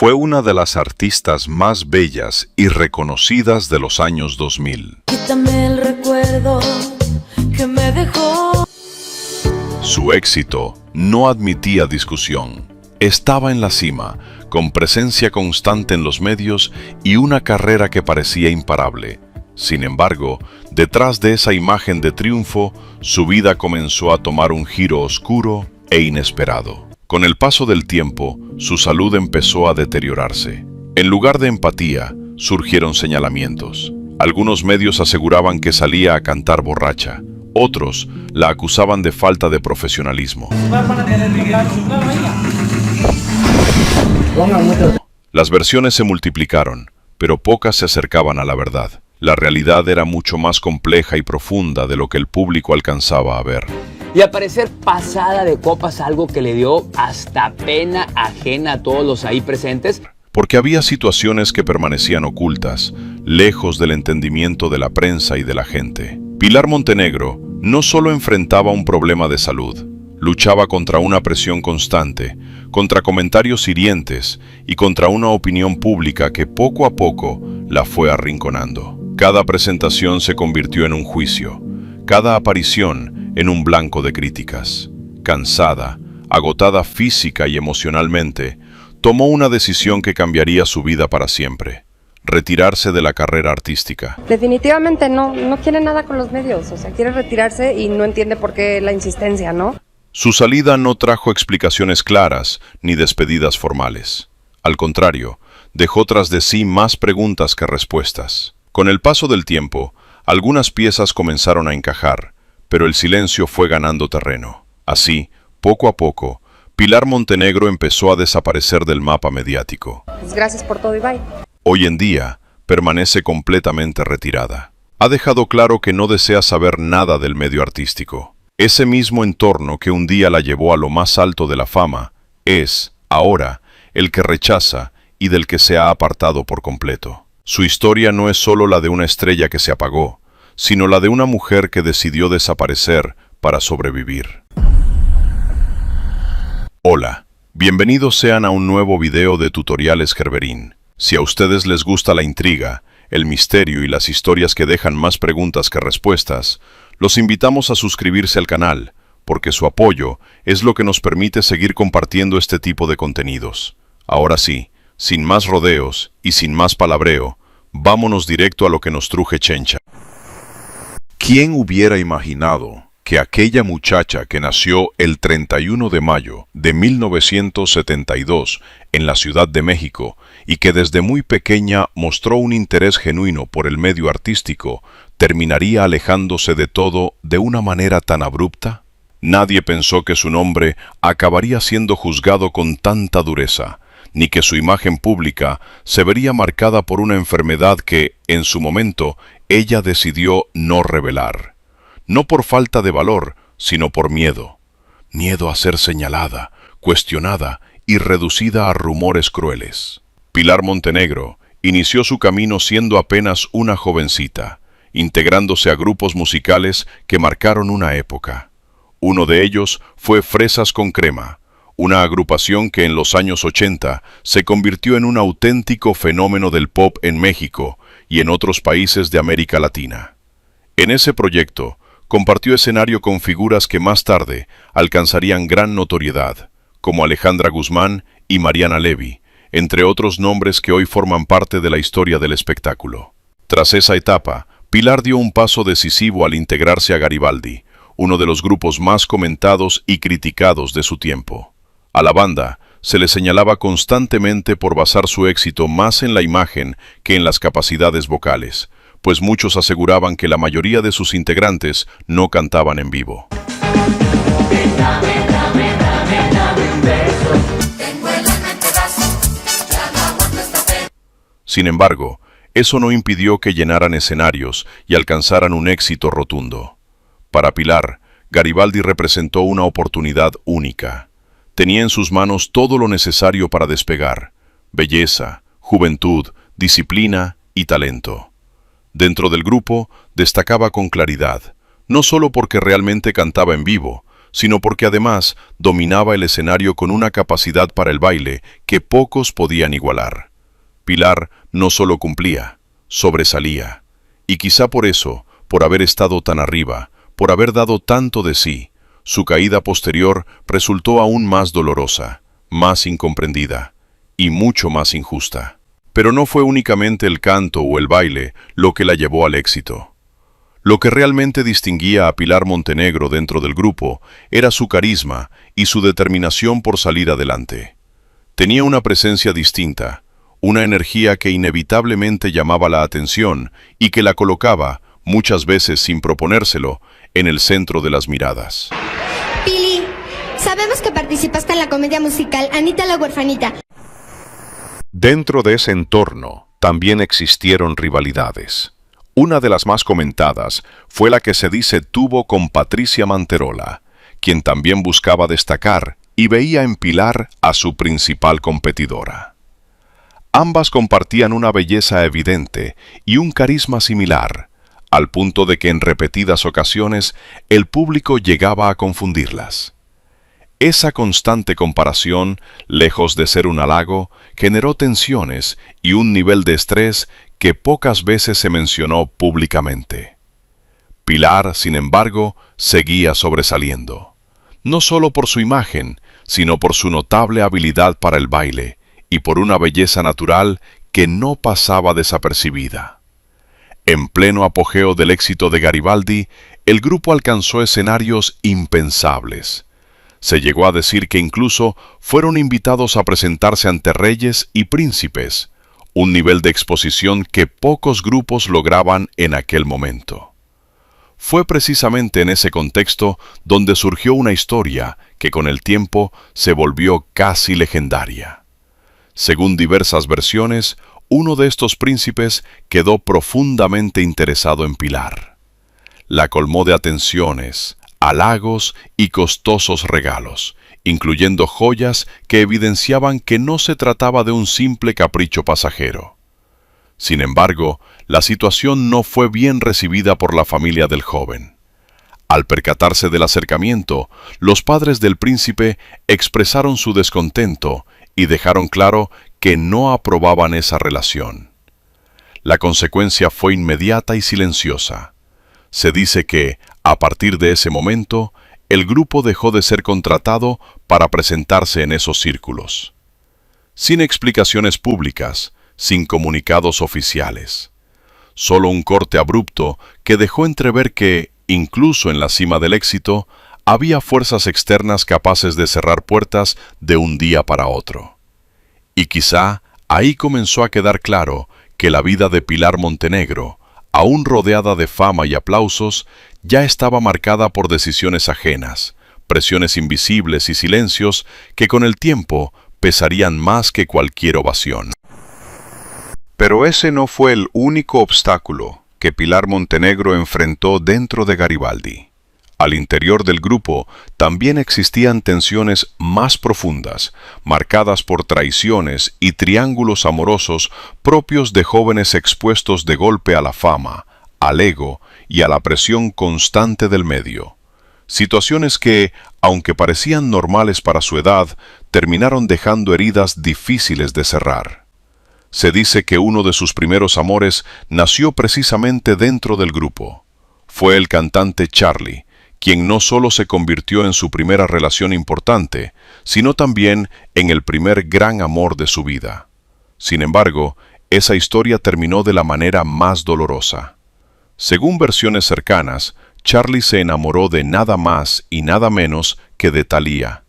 Fue una de las artistas más bellas y reconocidas de los años 2000. Quítame el recuerdo que me dejó. Su éxito no admitía discusión. Estaba en la cima, con presencia constante en los medios y una carrera que parecía imparable. Sin embargo, detrás de esa imagen de triunfo, su vida comenzó a tomar un giro oscuro e inesperado. Con el paso del tiempo, su salud empezó a deteriorarse. En lugar de empatía, surgieron señalamientos. Algunos medios aseguraban que salía a cantar borracha. Otros la acusaban de falta de profesionalismo. Las versiones se multiplicaron, pero pocas se acercaban a la verdad. La realidad era mucho más compleja y profunda de lo que el público alcanzaba a ver. Y al parecer pasada de copas, algo que le dio hasta pena ajena a todos los ahí presentes. Porque había situaciones que permanecían ocultas, lejos del entendimiento de la prensa y de la gente. Pilar Montenegro no solo enfrentaba un problema de salud, luchaba contra una presión constante, contra comentarios hirientes y contra una opinión pública que poco a poco la fue arrinconando. Cada presentación se convirtió en un juicio, cada aparición en un blanco de críticas. Cansada, agotada física y emocionalmente, tomó una decisión que cambiaría su vida para siempre: retirarse de la carrera artística. Definitivamente no quiere nada con los medios, o sea, quiere retirarse y no entiende por qué la insistencia, ¿no? Su salida no trajo explicaciones claras ni despedidas formales. Al contrario, dejó tras de sí más preguntas que respuestas. Con el paso del tiempo, algunas piezas comenzaron a encajar, pero el silencio fue ganando terreno. Así, poco a poco, Pilar Montenegro empezó a desaparecer del mapa mediático. Pues gracias por todo y bye. Hoy en día, permanece completamente retirada. Ha dejado claro que no desea saber nada del medio artístico. Ese mismo entorno que un día la llevó a lo más alto de la fama, es, ahora, el que rechaza y del que se ha apartado por completo. Su historia no es solo la de una estrella que se apagó, sino la de una mujer que decidió desaparecer para sobrevivir. Hola, bienvenidos sean a un nuevo video de Tutoriales Gerberín. Si a ustedes les gusta la intriga, el misterio y las historias que dejan más preguntas que respuestas, los invitamos a suscribirse al canal, porque su apoyo es lo que nos permite seguir compartiendo este tipo de contenidos. Ahora sí, sin más rodeos y sin más palabreo, vámonos directo a lo que nos truje chencha. ¿Quién hubiera imaginado que aquella muchacha que nació el 31 de mayo de 1972 en la Ciudad de México y que desde muy pequeña mostró un interés genuino por el medio artístico, terminaría alejándose de todo de una manera tan abrupta? Nadie pensó que su nombre acabaría siendo juzgado con tanta dureza, ni que su imagen pública se vería marcada por una enfermedad que, en su momento, ella decidió no revelar. No por falta de valor, sino por miedo. Miedo a ser señalada, cuestionada y reducida a rumores crueles. Pilar Montenegro inició su camino siendo apenas una jovencita, integrándose a grupos musicales que marcaron una época. Uno de ellos fue Fresas con Crema, una agrupación que en los años 80 se convirtió en un auténtico fenómeno del pop en México y en otros países de América Latina. En ese proyecto, compartió escenario con figuras que más tarde alcanzarían gran notoriedad, como Alejandra Guzmán y Mariana Levy, entre otros nombres que hoy forman parte de la historia del espectáculo. Tras esa etapa, Pilar dio un paso decisivo al integrarse a Garibaldi, uno de los grupos más comentados y criticados de su tiempo. A la banda se le señalaba constantemente por basar su éxito más en la imagen que en las capacidades vocales, pues muchos aseguraban que la mayoría de sus integrantes no cantaban en vivo. Sin embargo, eso no impidió que llenaran escenarios y alcanzaran un éxito rotundo. Para Pilar, Garibaldi representó una oportunidad única. Tenía en sus manos todo lo necesario para despegar: belleza, juventud, disciplina y talento. Dentro del grupo destacaba con claridad, no solo porque realmente cantaba en vivo, sino porque además dominaba el escenario con una capacidad para el baile que pocos podían igualar. Pilar no solo cumplía, sobresalía. Y quizá por eso, por haber estado tan arriba, por haber dado tanto de sí, su caída posterior resultó aún más dolorosa, más incomprendida y mucho más injusta. Pero no fue únicamente el canto o el baile lo que la llevó al éxito. Lo que realmente distinguía a Pilar Montenegro dentro del grupo era su carisma y su determinación por salir adelante. Tenía una presencia distinta, una energía que inevitablemente llamaba la atención y que la colocaba, muchas veces sin proponérselo, en el centro de las miradas. Pili, sabemos que participaste en la comedia musical Anita la huerfanita. Dentro de ese entorno también existieron rivalidades. Una de las más comentadas fue la que se dice tuvo con Patricia Manterola, quien también buscaba destacar y veía en Pilar a su principal competidora. Ambas compartían una belleza evidente y un carisma similar, al punto de que en repetidas ocasiones el público llegaba a confundirlas. Esa constante comparación, lejos de ser un halago, generó tensiones y un nivel de estrés que pocas veces se mencionó públicamente. Pilar, sin embargo, seguía sobresaliendo, no solo por su imagen, sino por su notable habilidad para el baile y por una belleza natural que no pasaba desapercibida. En pleno apogeo del éxito de Garibaldi, el grupo alcanzó escenarios impensables. Se llegó a decir que incluso fueron invitados a presentarse ante reyes y príncipes, un nivel de exposición que pocos grupos lograban en aquel momento. Fue precisamente en ese contexto donde surgió una historia que con el tiempo se volvió casi legendaria. Según diversas versiones, uno de estos príncipes quedó profundamente interesado en Pilar. La colmó de atenciones, halagos y costosos regalos, incluyendo joyas que evidenciaban que no se trataba de un simple capricho pasajero. Sin embargo, la situación no fue bien recibida por la familia del joven. Al percatarse del acercamiento, los padres del príncipe expresaron su descontento y dejaron claro que no aprobaban esa relación. La consecuencia fue inmediata y silenciosa. Se dice que, a partir de ese momento, el grupo dejó de ser contratado para presentarse en esos círculos. Sin explicaciones públicas, sin comunicados oficiales. Solo un corte abrupto que dejó entrever que, incluso en la cima del éxito, había fuerzas externas capaces de cerrar puertas de un día para otro. Y quizá ahí comenzó a quedar claro que la vida de Pilar Montenegro, aún rodeada de fama y aplausos, ya estaba marcada por decisiones ajenas, presiones invisibles y silencios que con el tiempo pesarían más que cualquier ovación. Pero ese no fue el único obstáculo que Pilar Montenegro enfrentó dentro de Garibaldi. Al interior del grupo también existían tensiones más profundas, marcadas por traiciones y triángulos amorosos propios de jóvenes expuestos de golpe a la fama, al ego y a la presión constante del medio. Situaciones que, aunque parecían normales para su edad, terminaron dejando heridas difíciles de cerrar. Se dice que uno de sus primeros amores nació precisamente dentro del grupo. Fue el cantante Charly, quien no solo se convirtió en su primera relación importante, sino también en el primer gran amor de su vida. Sin embargo, esa historia terminó de la manera más dolorosa. Según versiones cercanas, Charly se enamoró de nada más y nada menos que de Thalía,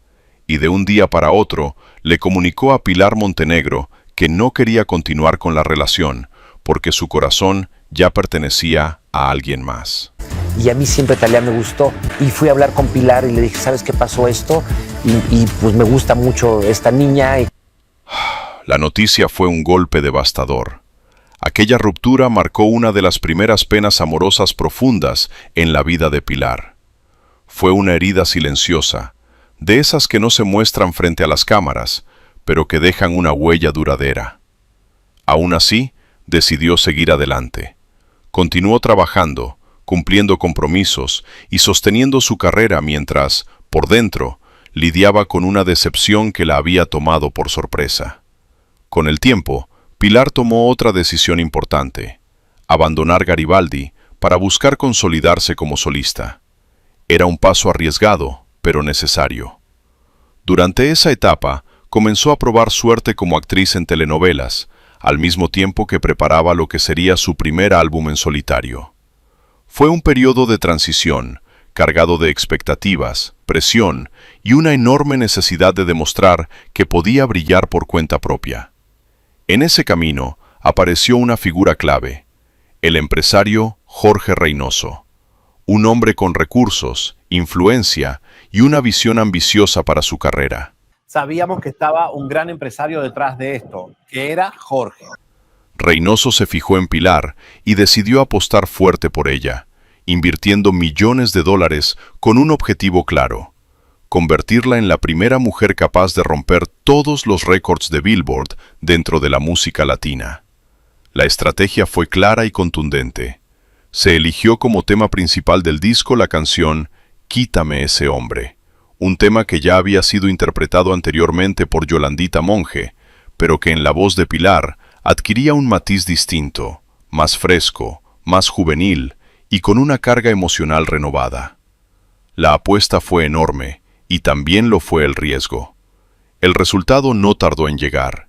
y de un día para otro le comunicó a Pilar Montenegro que no quería continuar con la relación, porque su corazón ya pertenecía a alguien más. Y a mí siempre Thalía me gustó. Y fui a hablar con Pilar y le dije, ¿sabes qué pasó esto? Y pues me gusta mucho esta niña. La noticia fue un golpe devastador. Aquella ruptura marcó una de las primeras penas amorosas profundas en la vida de Pilar. Fue una herida silenciosa, de esas que no se muestran frente a las cámaras, pero que dejan una huella duradera. Aún así, decidió seguir adelante. Continuó trabajando, cumpliendo compromisos y sosteniendo su carrera mientras, Por dentro, lidiaba con una decepción que la había tomado por sorpresa. Con el tiempo, Pilar tomó otra decisión importante: abandonar Garibaldi para buscar consolidarse como solista. Era un paso arriesgado, pero necesario. Durante esa etapa, comenzó a probar suerte como actriz en telenovelas, al mismo tiempo que preparaba lo que sería su primer álbum en solitario. Fue un periodo de transición, cargado de expectativas, presión y una enorme necesidad de demostrar que podía brillar por cuenta propia. En ese camino apareció una figura clave: el empresario Jorge Reynoso, un hombre con recursos, influencia y una visión ambiciosa para su carrera. Sabíamos que estaba un gran empresario detrás de esto, que era Jorge. Reynoso se fijó en Pilar y decidió apostar fuerte por ella, invirtiendo millones de dólares con un objetivo claro: convertirla en la primera mujer capaz de romper todos los récords de Billboard dentro de la música latina. La estrategia fue clara y contundente. Se eligió como tema principal del disco la canción Quítame ese hombre, un tema que ya había sido interpretado anteriormente por Yolandita Monge, pero que en la voz de Pilar adquiría un matiz distinto, más fresco, más juvenil y con una carga emocional renovada. La apuesta fue enorme, y también lo fue el riesgo. El resultado no tardó en llegar.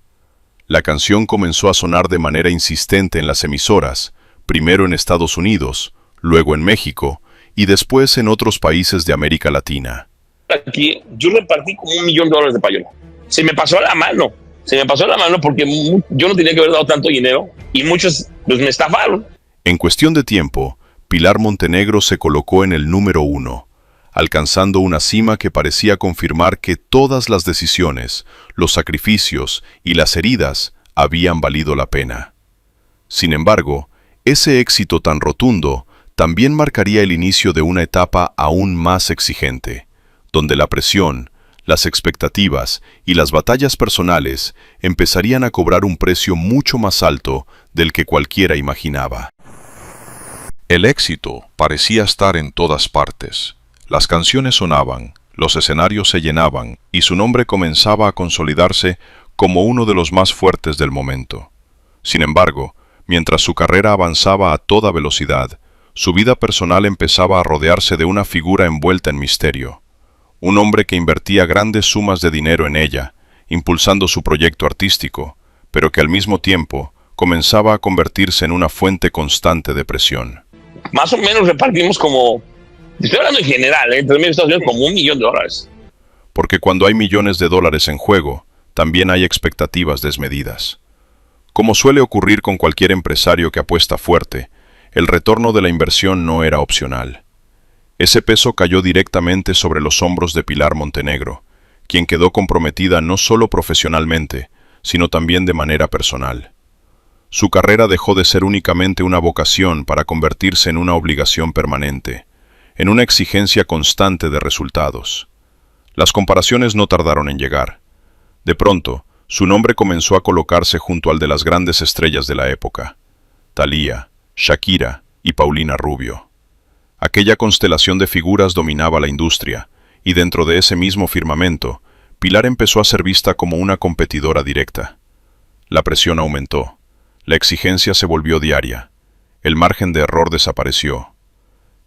La canción comenzó a sonar de manera insistente en las emisoras, primero en Estados Unidos, luego en México y después en otros países de América Latina. Aquí yo repartí como $1 millón de payola. Se me pasó la mano porque yo no tenía que haber dado tanto dinero y muchos pues me estafaron. En cuestión de tiempo, Pilar Montenegro se colocó en el número 1, alcanzando una cima que parecía confirmar que todas las decisiones, los sacrificios y las heridas habían valido la pena. Sin embargo, ese éxito tan rotundo también marcaría el inicio de una etapa aún más exigente, donde la presión, las expectativas y las batallas personales empezarían a cobrar un precio mucho más alto del que cualquiera imaginaba. El éxito parecía estar en todas partes. Las canciones sonaban, los escenarios se llenaban y su nombre comenzaba a consolidarse como uno de los más fuertes del momento. Sin embargo, mientras su carrera avanzaba a toda velocidad, su vida personal empezaba a rodearse de una figura envuelta en misterio. Un hombre que invertía grandes sumas de dinero en ella, impulsando su proyecto artístico, pero que al mismo tiempo comenzaba a convertirse en una fuente constante de presión. Más o menos repartimos como, estoy hablando en general, entre medio de Estados Unidos, como $1 millón. Porque cuando hay millones de dólares en juego, también hay expectativas desmedidas. Como suele ocurrir con cualquier empresario que apuesta fuerte, el retorno de la inversión no era opcional. Ese peso cayó directamente sobre los hombros de Pilar Montenegro, quien quedó comprometida no solo profesionalmente, sino también de manera personal. Su carrera dejó de ser únicamente una vocación para convertirse en una obligación permanente, en una exigencia constante de resultados. Las comparaciones no tardaron en llegar. De pronto, su nombre comenzó a colocarse junto al de las grandes estrellas de la época: Thalía, Shakira y Paulina Rubio. Aquella constelación de figuras dominaba la industria, y dentro de ese mismo firmamento, Pilar empezó a ser vista como una competidora directa. La presión aumentó, la exigencia se volvió diaria, el margen de error desapareció.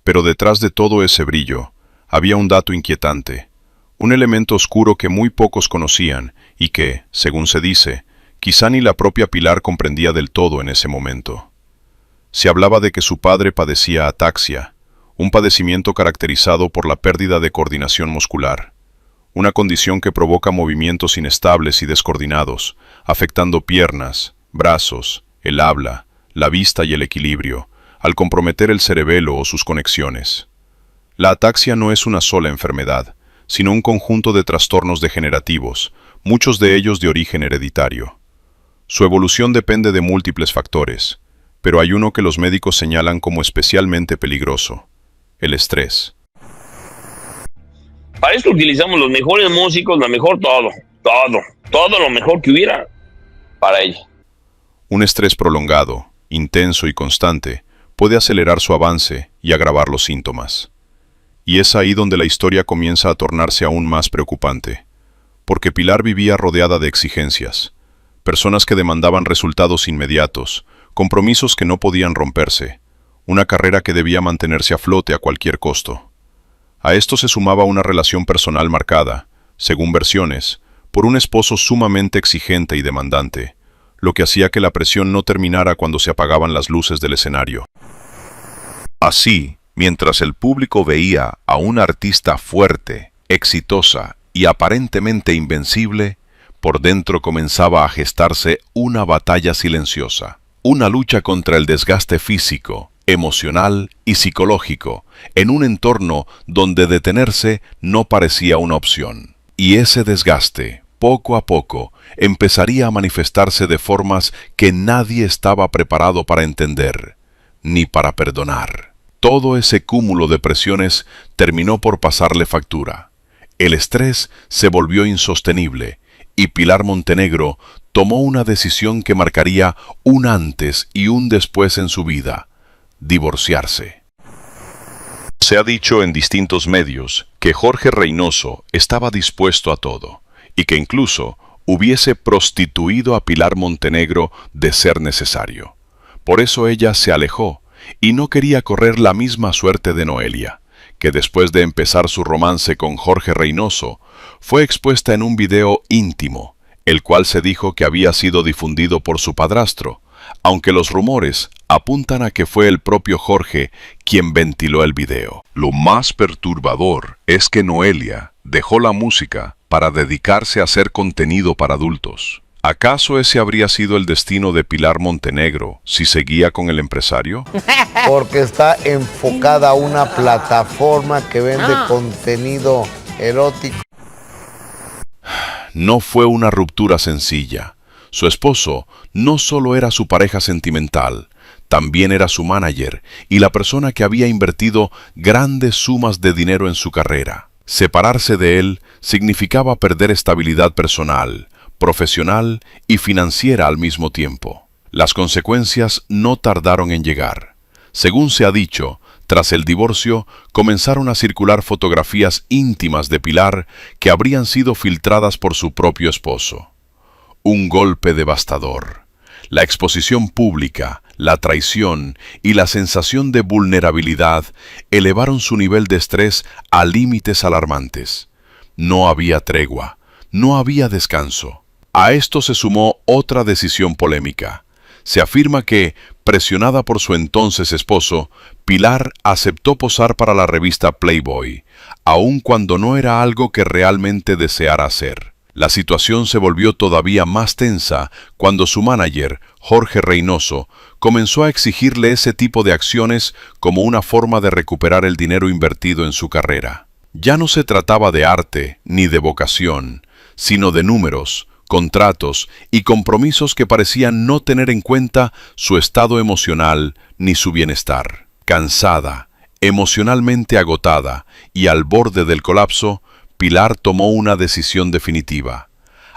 Pero detrás de todo ese brillo, había un dato inquietante, un elemento oscuro que muy pocos conocían y que, según se dice, quizá ni la propia Pilar comprendía del todo en ese momento. Se hablaba de que su padre padecía ataxia, un padecimiento caracterizado por la pérdida de coordinación muscular, una condición que provoca movimientos inestables y descoordinados, afectando piernas, brazos, el habla, la vista y el equilibrio, al comprometer el cerebelo o sus conexiones. La ataxia no es una sola enfermedad, sino un conjunto de trastornos degenerativos, muchos de ellos de origen hereditario. Su evolución depende de múltiples factores, pero hay uno que los médicos señalan como especialmente peligroso: el estrés. Para esto utilizamos los mejores músicos, lo mejor todo lo mejor que hubiera para ella. Un estrés prolongado, intenso y constante puede acelerar su avance y agravar los síntomas. Y es ahí donde la historia comienza a tornarse aún más preocupante. Porque Pilar vivía rodeada de exigencias. Personas que demandaban resultados inmediatos, compromisos que no podían romperse, una carrera que debía mantenerse a flote a cualquier costo. A esto se sumaba una relación personal marcada, según versiones, por un esposo sumamente exigente y demandante, lo que hacía que la presión no terminara cuando se apagaban las luces del escenario. Así, mientras el público veía a una artista fuerte, exitosa y aparentemente invencible, por dentro comenzaba a gestarse una batalla silenciosa, una lucha contra el desgaste físico, emocional y psicológico, en un entorno donde detenerse no parecía una opción. Y ese desgaste, poco a poco, empezaría a manifestarse de formas que nadie estaba preparado para entender, ni para perdonar. Todo ese cúmulo de presiones terminó por pasarle factura. El estrés se volvió insostenible, y Pilar Montenegro tomó una decisión que marcaría un antes y un después en su vida: divorciarse. Se ha dicho en distintos medios que Jorge Reynoso estaba dispuesto a todo, y que incluso hubiese prostituido a Pilar Montenegro de ser necesario. Por eso ella se alejó, y no quería correr la misma suerte de Noelia, que después de empezar su romance con Jorge Reynoso, fue expuesta en un video íntimo, el cual se dijo que había sido difundido por su padrastro, aunque los rumores apuntan a que fue el propio Jorge quien ventiló el video. Lo más perturbador es que Noelia dejó la música para dedicarse a hacer contenido para adultos. ¿Acaso ese habría sido el destino de Pilar Montenegro si seguía con el empresario? Porque está enfocada a una plataforma que vende contenido erótico. No fue una ruptura sencilla. Su esposo no solo era su pareja sentimental, también era su manager y la persona que había invertido grandes sumas de dinero en su carrera. Separarse de él significaba perder estabilidad personal, profesional y financiera al mismo tiempo. Las consecuencias no tardaron en llegar. Según se ha dicho, tras el divorcio comenzaron a circular fotografías íntimas de Pilar que habrían sido filtradas por su propio esposo. Un golpe devastador. La exposición pública, la traición y la sensación de vulnerabilidad elevaron su nivel de estrés a límites alarmantes. No había tregua, no había descanso. A esto se sumó otra decisión polémica. Se afirma que, presionada por su entonces esposo, Pilar aceptó posar para la revista Playboy, aun cuando no era algo que realmente deseara hacer. La situación se volvió todavía más tensa cuando su manager, Jorge Reynoso, comenzó a exigirle ese tipo de acciones como una forma de recuperar el dinero invertido en su carrera. Ya no se trataba de arte ni de vocación, sino de números, contratos y compromisos que parecían no tener en cuenta su estado emocional ni su bienestar. Cansada, emocionalmente agotada y al borde del colapso, Pilar tomó una decisión definitiva: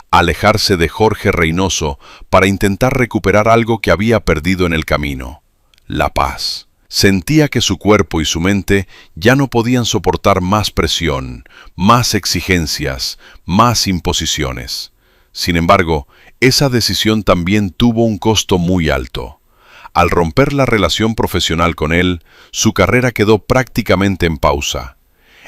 alejarse de Jorge Reynoso para intentar recuperar algo que había perdido en el camino: la paz. Sentía que su cuerpo y su mente ya no podían soportar más presión, más exigencias, más imposiciones. Sin embargo, esa decisión también tuvo un costo muy alto. Al romper la relación profesional con él, su carrera quedó prácticamente en pausa.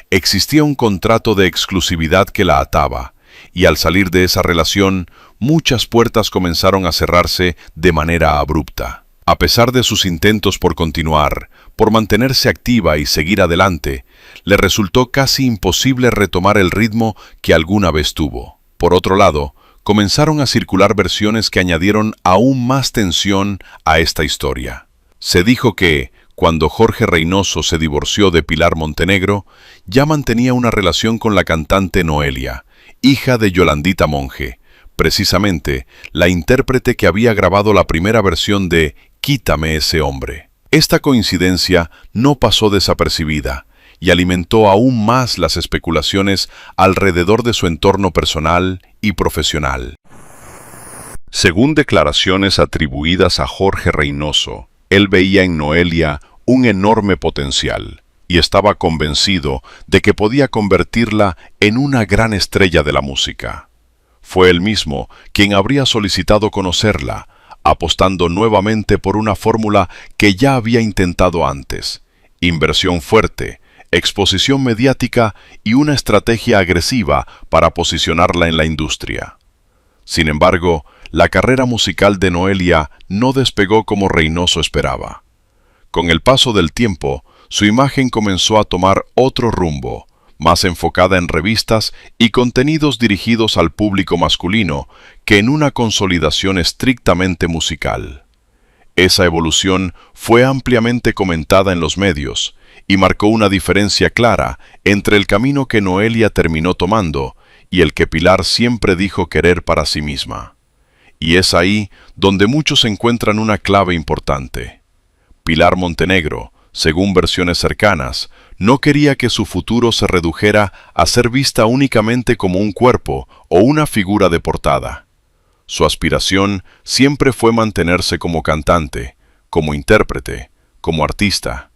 Existía un contrato de exclusividad que la ataba, y al salir de esa relación, muchas puertas comenzaron a cerrarse de manera abrupta. A pesar de sus intentos por continuar, por mantenerse activa y seguir adelante, le resultó casi imposible retomar el ritmo que alguna vez tuvo. Por otro lado, comenzaron a circular versiones que añadieron aún más tensión a esta historia. Se dijo que, cuando Jorge Reynoso se divorció de Pilar Montenegro, ya mantenía una relación con la cantante Noelia, hija de Yolandita Monge, precisamente la intérprete que había grabado la primera versión de Quítame ese hombre. Esta coincidencia no pasó desapercibida y alimentó aún más las especulaciones alrededor de su entorno personal y profesional. Según declaraciones atribuidas a Jorge Reynoso, él veía en Noelia un enorme potencial y estaba convencido de que podía convertirla en una gran estrella de la música. Fue él mismo quien habría solicitado conocerla, apostando nuevamente por una fórmula que ya había intentado antes: inversión fuerte, exposición mediática y una estrategia agresiva para posicionarla en la industria. Sin embargo, la carrera musical de Noelia no despegó como Reynoso esperaba. Con el paso del tiempo, su imagen comenzó a tomar otro rumbo, más enfocada en revistas y contenidos dirigidos al público masculino que en una consolidación estrictamente musical. Esa evolución fue ampliamente comentada en los medios y marcó una diferencia clara entre el camino que Noelia terminó tomando y el que Pilar siempre dijo querer para sí misma. Y es ahí donde muchos encuentran una clave importante. Pilar Montenegro, según versiones cercanas, no quería que su futuro se redujera a ser vista únicamente como un cuerpo o una figura de portada. Su aspiración siempre fue mantenerse como cantante, como intérprete, como artista.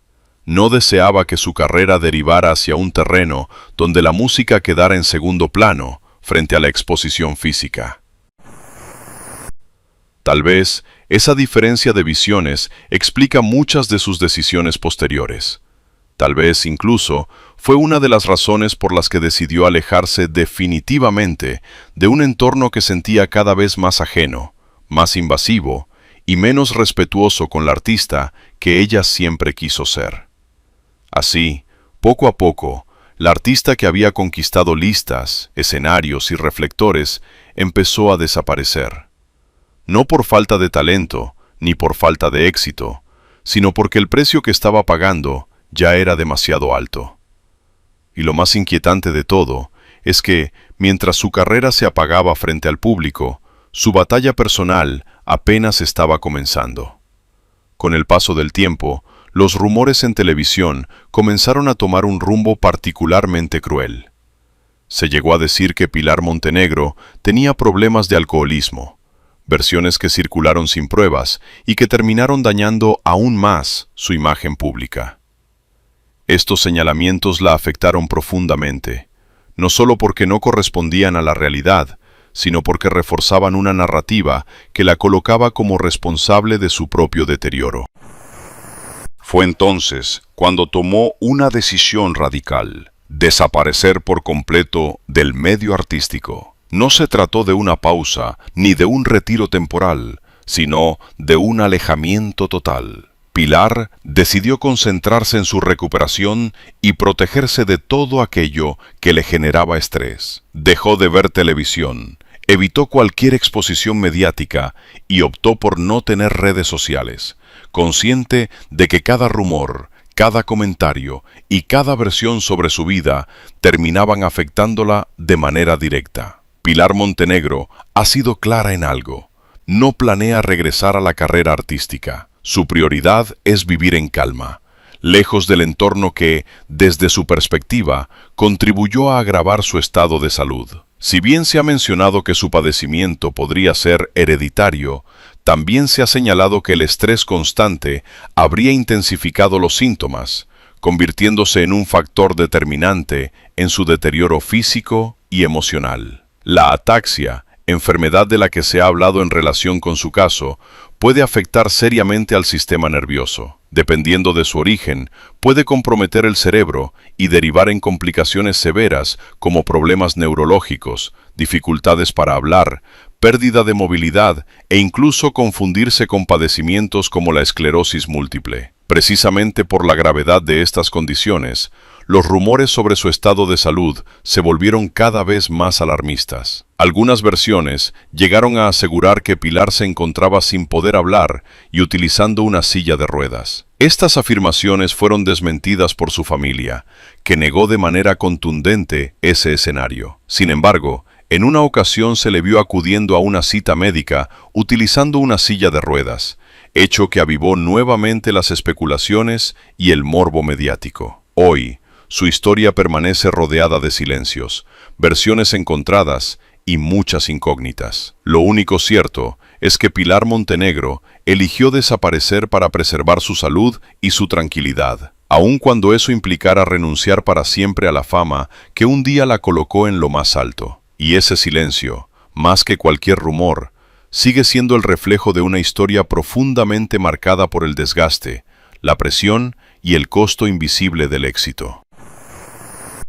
No deseaba que su carrera derivara hacia un terreno donde la música quedara en segundo plano frente a la exposición física. Tal vez esa diferencia de visiones explica muchas de sus decisiones posteriores. Tal vez incluso fue una de las razones por las que decidió alejarse definitivamente de un entorno que sentía cada vez más ajeno, más invasivo y menos respetuoso con la artista que ella siempre quiso ser. Así, poco a poco, la artista que había conquistado listas, escenarios y reflectores empezó a desaparecer. No por falta de talento, ni por falta de éxito, sino porque el precio que estaba pagando ya era demasiado alto. Y lo más inquietante de todo es que, mientras su carrera se apagaba frente al público, su batalla personal apenas estaba comenzando. Con el paso del tiempo, los rumores en televisión comenzaron a tomar un rumbo particularmente cruel. Se llegó a decir que Pilar Montenegro tenía problemas de alcoholismo, versiones que circularon sin pruebas y que terminaron dañando aún más su imagen pública. Estos señalamientos la afectaron profundamente, no solo porque no correspondían a la realidad, sino porque reforzaban una narrativa que la colocaba como responsable de su propio deterioro. Fue entonces cuando tomó una decisión radical: desaparecer por completo del medio artístico. No se trató de una pausa ni de un retiro temporal, sino de un alejamiento total. Pilar decidió concentrarse en su recuperación y protegerse de todo aquello que le generaba estrés. Dejó de ver televisión, evitó cualquier exposición mediática y optó por no tener redes sociales, consciente de que cada rumor, cada comentario y cada versión sobre su vida terminaban afectándola de manera directa. Pilar Montenegro ha sido clara en algo: no planea regresar a la carrera artística. Su prioridad es vivir en calma, lejos del entorno que, desde su perspectiva, contribuyó a agravar su estado de salud. Si bien se ha mencionado que su padecimiento podría ser hereditario, también se ha señalado que el estrés constante habría intensificado los síntomas, convirtiéndose en un factor determinante en su deterioro físico y emocional. La ataxia, enfermedad de la que se ha hablado en relación con su caso, puede afectar seriamente al sistema nervioso. Dependiendo de su origen, puede comprometer el cerebro y derivar en complicaciones severas como problemas neurológicos, dificultades para hablar, pérdida de movilidad e incluso confundirse con padecimientos como la esclerosis múltiple. Precisamente por la gravedad de estas condiciones, los rumores sobre su estado de salud se volvieron cada vez más alarmistas. Algunas versiones llegaron a asegurar que Pilar se encontraba sin poder hablar y utilizando una silla de ruedas. Estas afirmaciones fueron desmentidas por su familia, que negó de manera contundente ese escenario. Sin embargo, en una ocasión se le vio acudiendo a una cita médica utilizando una silla de ruedas, hecho que avivó nuevamente las especulaciones y el morbo mediático. Hoy, su historia permanece rodeada de silencios, versiones encontradas y muchas incógnitas. Lo único cierto es que Pilar Montenegro eligió desaparecer para preservar su salud y su tranquilidad. aun cuando eso implicara renunciar para siempre a la fama que un día la colocó en lo más alto. Y ese silencio, más que cualquier rumor, sigue siendo el reflejo de una historia profundamente marcada por el desgaste, la presión y el costo invisible del éxito.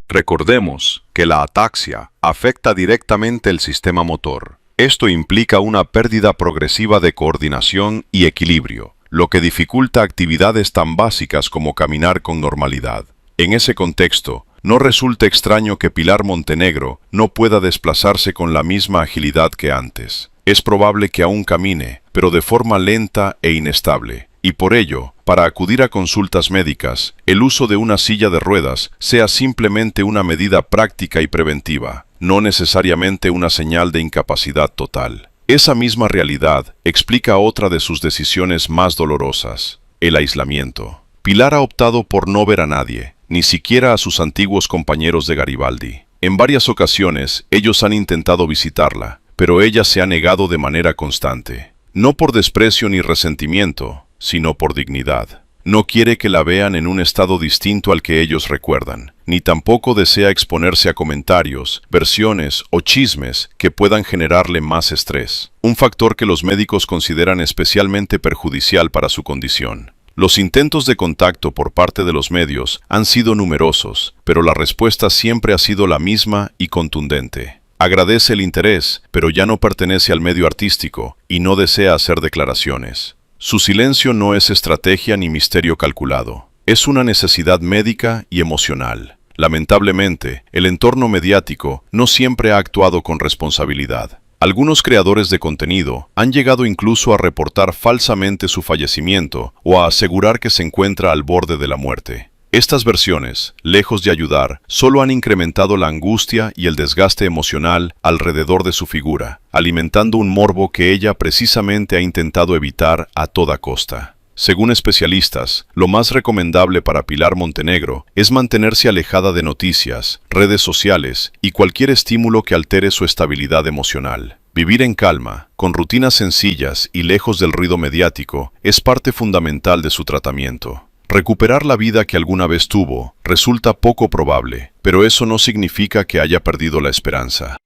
Recordemos que la ataxia afecta directamente el sistema motor. Esto implica una pérdida progresiva de coordinación y equilibrio, lo que dificulta actividades tan básicas como caminar con normalidad. En ese contexto, no resulta extraño que Pilar Montenegro no pueda desplazarse con la misma agilidad que antes. Es probable que aún camine, pero de forma lenta e inestable, y por ello, para acudir a consultas médicas, el uso de una silla de ruedas sea simplemente una medida práctica y preventiva, no necesariamente una señal de incapacidad total. Esa misma realidad explica otra de sus decisiones más dolorosas, el aislamiento. Pilar ha optado por no ver a nadie, ni siquiera a sus antiguos compañeros de Garibaldi. En varias ocasiones, ellos han intentado visitarla, pero ella se ha negado de manera constante. No por desprecio ni resentimiento, sino por dignidad. No quiere que la vean en un estado distinto al que ellos recuerdan, ni tampoco desea exponerse a comentarios, versiones o chismes que puedan generarle más estrés, un factor que los médicos consideran especialmente perjudicial para su condición. Los intentos de contacto por parte de los medios han sido numerosos, pero la respuesta siempre ha sido la misma y contundente. Agradece el interés, pero ya no pertenece al medio artístico y no desea hacer declaraciones. Su silencio no es estrategia ni misterio calculado. Es una necesidad médica y emocional. Lamentablemente, el entorno mediático no siempre ha actuado con responsabilidad. Algunos creadores de contenido han llegado incluso a reportar falsamente su fallecimiento o a asegurar que se encuentra al borde de la muerte. Estas versiones, lejos de ayudar, solo han incrementado la angustia y el desgaste emocional alrededor de su figura, alimentando un morbo que ella precisamente ha intentado evitar a toda costa. Según especialistas, lo más recomendable para Pilar Montenegro es mantenerse alejada de noticias, redes sociales y cualquier estímulo que altere su estabilidad emocional. Vivir en calma, con rutinas sencillas y lejos del ruido mediático, es parte fundamental de su tratamiento. Recuperar la vida que alguna vez tuvo resulta poco probable, pero eso no significa que haya perdido la esperanza.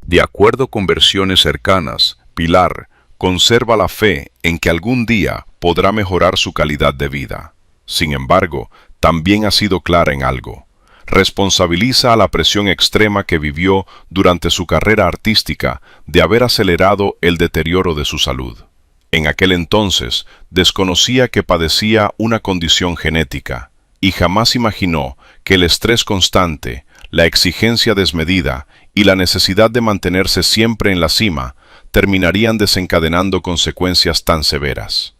De acuerdo con versiones cercanas, Pilar conserva la fe en que algún día podrá mejorar su calidad de vida. Sin embargo, también ha sido clara en algo. Responsabiliza a la presión extrema que vivió durante su carrera artística de haber acelerado el deterioro de su salud. En aquel entonces, desconocía que padecía una condición genética y jamás imaginó que el estrés constante, la exigencia desmedida y la necesidad de mantenerse siempre en la cima terminarían desencadenando consecuencias tan severas.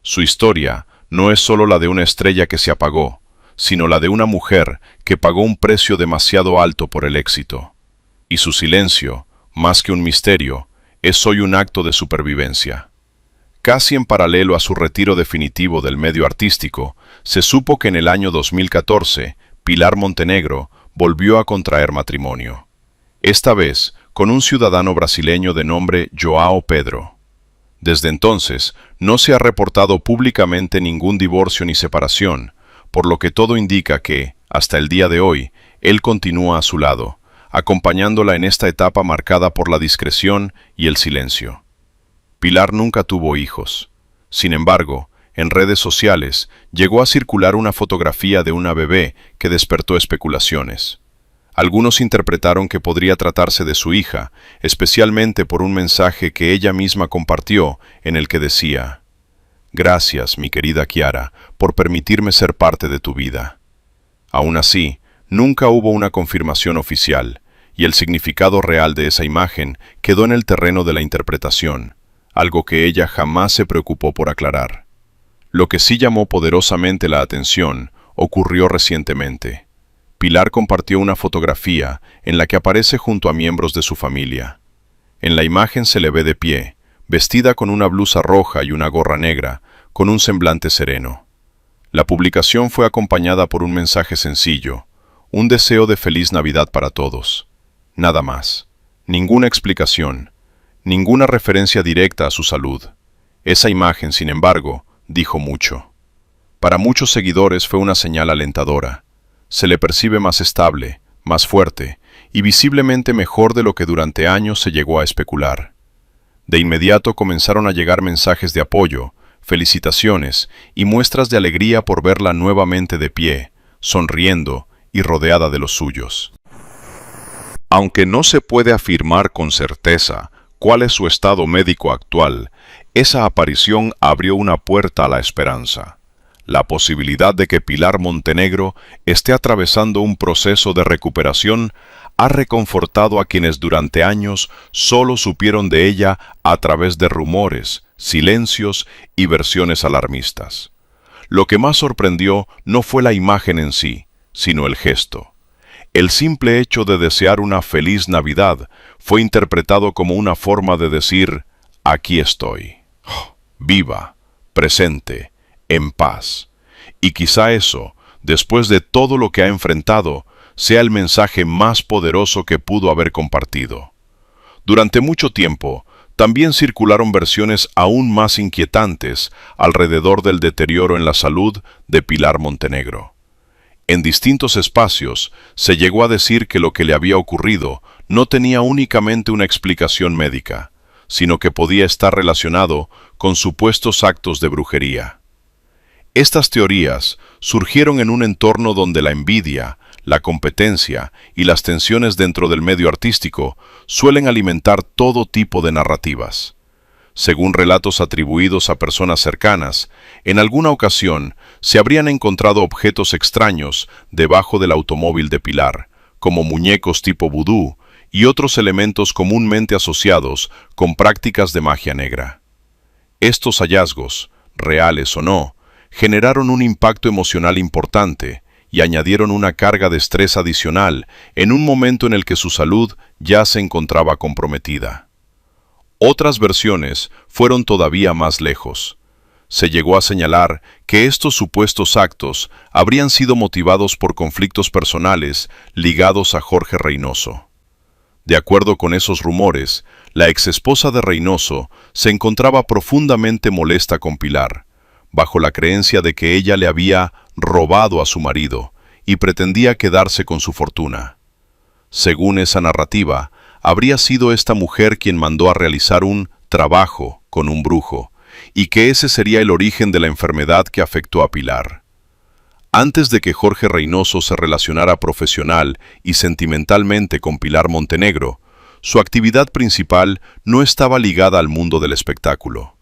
Su historia no es solo la de una estrella que se apagó, sino la de una mujer que pagó un precio demasiado alto por el éxito. Y su silencio, más que un misterio, es hoy un acto de supervivencia. Casi en paralelo a su retiro definitivo del medio artístico, se supo que en el año 2014, Pilar Montenegro volvió a contraer matrimonio. Esta vez con un ciudadano brasileño de nombre João Pedro. Desde entonces, no se ha reportado públicamente ningún divorcio ni separación, por lo que todo indica que, hasta el día de hoy, él continúa a su lado, acompañándola en esta etapa marcada por la discreción y el silencio. Pilar nunca tuvo hijos. Sin embargo, en redes sociales llegó a circular una fotografía de una bebé que despertó especulaciones. Algunos interpretaron que podría tratarse de su hija, especialmente por un mensaje que ella misma compartió en el que decía: «Gracias, mi querida Kiara, por permitirme ser parte de tu vida». Aún así, nunca hubo una confirmación oficial, y el significado real de esa imagen quedó en el terreno de la interpretación, algo que ella jamás se preocupó por aclarar. Lo que sí llamó poderosamente la atención ocurrió recientemente. Pilar compartió una fotografía en la que aparece junto a miembros de su familia. En la imagen se le ve de pie, vestida con una blusa roja y una gorra negra, con un semblante sereno. La publicación fue acompañada por un mensaje sencillo, un deseo de feliz Navidad para todos. Nada más. Ninguna explicación. Ninguna referencia directa a su salud. Esa imagen, sin embargo, dijo mucho. Para muchos seguidores fue una señal alentadora. Se le percibe más estable, más fuerte y visiblemente mejor de lo que durante años se llegó a especular. De inmediato comenzaron a llegar mensajes de apoyo, felicitaciones y muestras de alegría por verla nuevamente de pie, sonriendo y rodeada de los suyos. Aunque no se puede afirmar con certeza cuál es su estado médico actual, esa aparición abrió una puerta a la esperanza. La posibilidad de que Pilar Montenegro esté atravesando un proceso de recuperación ha reconfortado a quienes durante años solo supieron de ella a través de rumores, silencios y versiones alarmistas. Lo que más sorprendió no fue la imagen en sí, sino el gesto. El simple hecho de desear una feliz Navidad fue interpretado como una forma de decir, aquí estoy, viva, presente, en paz. Y quizá eso, después de todo lo que ha enfrentado, sea el mensaje más poderoso que pudo haber compartido. Durante mucho tiempo, también circularon versiones aún más inquietantes alrededor del deterioro en la salud de Pilar Montenegro. En distintos espacios se llegó a decir que lo que le había ocurrido no tenía únicamente una explicación médica, sino que podía estar relacionado con supuestos actos de brujería. Estas teorías surgieron en un entorno donde la envidia, la competencia y las tensiones dentro del medio artístico suelen alimentar todo tipo de narrativas. Según relatos atribuidos a personas cercanas, en alguna ocasión se habrían encontrado objetos extraños debajo del automóvil de Pilar, como muñecos tipo vudú y otros elementos comúnmente asociados con prácticas de magia negra. Estos hallazgos, reales o no, generaron un impacto emocional importante y añadieron una carga de estrés adicional en un momento en el que su salud ya se encontraba comprometida. Otras versiones fueron todavía más lejos. Se llegó a señalar que estos supuestos actos habrían sido motivados por conflictos personales ligados a Jorge Reynoso. De acuerdo con esos rumores, la exesposa de Reynoso se encontraba profundamente molesta con Pilar, bajo la creencia de que ella le había robado a su marido y pretendía quedarse con su fortuna. Según esa narrativa, habría sido esta mujer quien mandó a realizar un trabajo con un brujo, y que ese sería el origen de la enfermedad que afectó a Pilar. Antes de que Jorge Reynoso se relacionara profesional y sentimentalmente con Pilar Montenegro, su actividad principal no estaba ligada al mundo del espectáculo.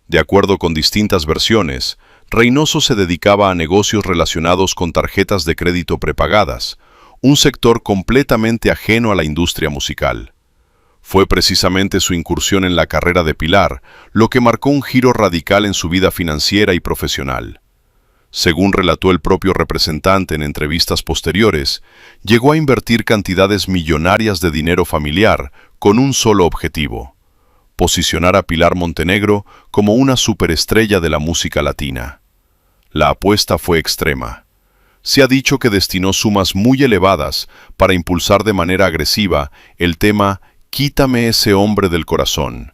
De acuerdo con distintas versiones, Reynoso se dedicaba a negocios relacionados con tarjetas de crédito prepagadas, un sector completamente ajeno a la industria musical. Fue precisamente su incursión en la carrera de Pilar lo que marcó un giro radical en su vida financiera y profesional. Según relató el propio representante en entrevistas posteriores, llegó a invertir cantidades millonarias de dinero familiar con un solo objetivo: posicionar a Pilar Montenegro como una superestrella de la música latina. La apuesta fue extrema. Se ha dicho que destinó sumas muy elevadas para impulsar de manera agresiva el tema «Quítame ese hombre del corazón»,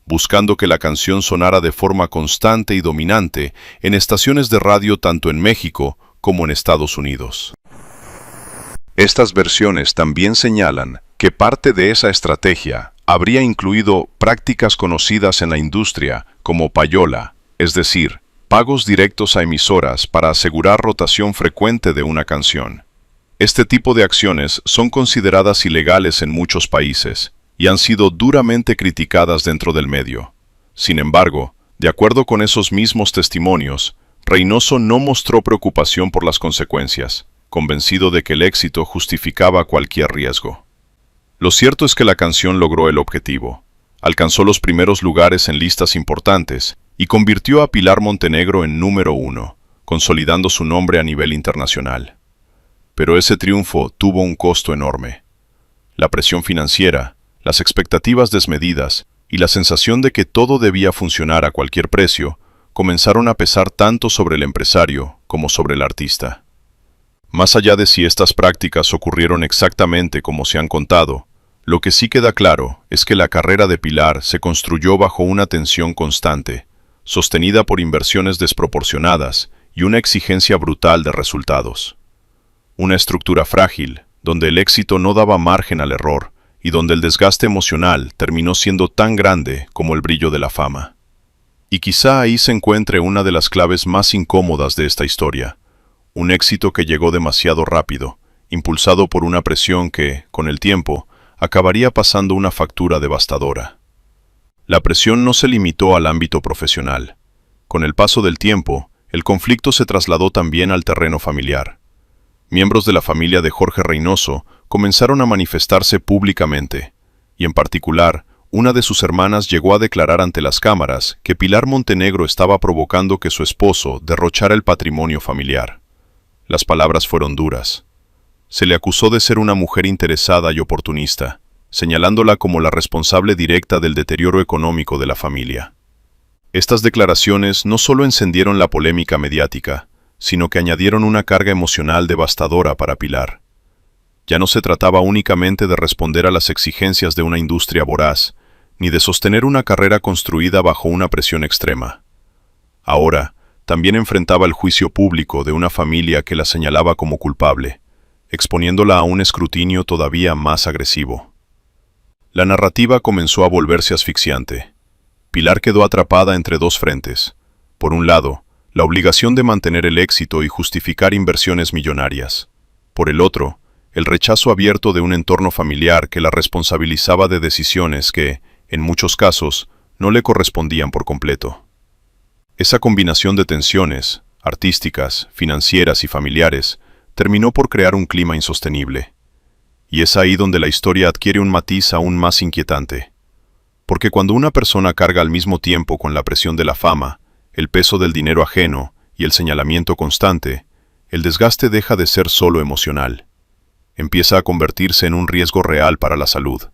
buscando que la canción sonara de forma constante y dominante en estaciones de radio tanto en México como en Estados Unidos. Estas versiones también señalan que parte de esa estrategia habría incluido prácticas conocidas en la industria como payola, es decir, pagos directos a emisoras para asegurar rotación frecuente de una canción. Este tipo de acciones son consideradas ilegales en muchos países y han sido duramente criticadas dentro del medio. Sin embargo, de acuerdo con esos mismos testimonios, Reynoso no mostró preocupación por las consecuencias, convencido de que el éxito justificaba cualquier riesgo. Lo cierto es que la canción logró el objetivo. Alcanzó los primeros lugares en listas importantes y convirtió a Pilar Montenegro en número 1, consolidando su nombre a nivel internacional. Pero ese triunfo tuvo un costo enorme. La presión financiera, las expectativas desmedidas y la sensación de que todo debía funcionar a cualquier precio comenzaron a pesar tanto sobre el empresario como sobre el artista. Más allá de si estas prácticas ocurrieron exactamente como se han contado, lo que sí queda claro es que la carrera de Pilar se construyó bajo una tensión constante, sostenida por inversiones desproporcionadas y una exigencia brutal de resultados. Una estructura frágil, donde el éxito no daba margen al error y donde el desgaste emocional terminó siendo tan grande como el brillo de la fama. Y quizá ahí se encuentre una de las claves más incómodas de esta historia, un éxito que llegó demasiado rápido, impulsado por una presión que, con el tiempo, acabaría pasando una factura devastadora. La presión no se limitó al ámbito profesional. Con el paso del tiempo, el conflicto se trasladó también al terreno familiar. Miembros de la familia de Jorge Reynoso comenzaron a manifestarse públicamente, y en particular, una de sus hermanas llegó a declarar ante las cámaras que Pilar Montenegro estaba provocando que su esposo derrochara el patrimonio familiar. Las palabras fueron duras. Se le acusó de ser una mujer interesada y oportunista, señalándola como la responsable directa del deterioro económico de la familia. Estas declaraciones no solo encendieron la polémica mediática, sino que añadieron una carga emocional devastadora para Pilar. Ya no se trataba únicamente de responder a las exigencias de una industria voraz, ni de sostener una carrera construida bajo una presión extrema. Ahora, también enfrentaba el juicio público de una familia que la señalaba como culpable, exponiéndola a un escrutinio todavía más agresivo. La narrativa comenzó a volverse asfixiante. Pilar quedó atrapada entre dos frentes. Por un lado, la obligación de mantener el éxito y justificar inversiones millonarias. Por el otro, el rechazo abierto de un entorno familiar que la responsabilizaba de decisiones que, en muchos casos, no le correspondían por completo. Esa combinación de tensiones, artísticas, financieras y familiares, terminó por crear un clima insostenible. Y es ahí donde la historia adquiere un matiz aún más inquietante. Porque cuando una persona carga al mismo tiempo con la presión de la fama, el peso del dinero ajeno y el señalamiento constante, el desgaste deja de ser solo emocional. Empieza a convertirse en un riesgo real para la salud.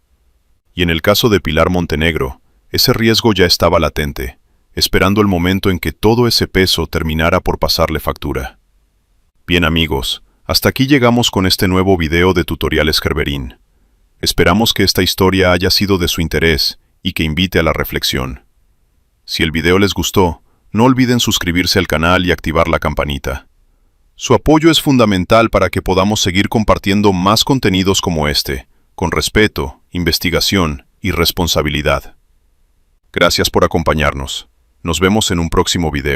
Y en el caso de Pilar Montenegro, ese riesgo ya estaba latente, esperando el momento en que todo ese peso terminara por pasarle factura. Bien amigos, hasta aquí llegamos con este nuevo video de Tutoriales Gerberín. Esperamos que esta historia haya sido de su interés y que invite a la reflexión. Si el video les gustó, no olviden suscribirse al canal y activar la campanita. Su apoyo es fundamental para que podamos seguir compartiendo más contenidos como este, con respeto, investigación y responsabilidad. Gracias por acompañarnos. Nos vemos en un próximo video.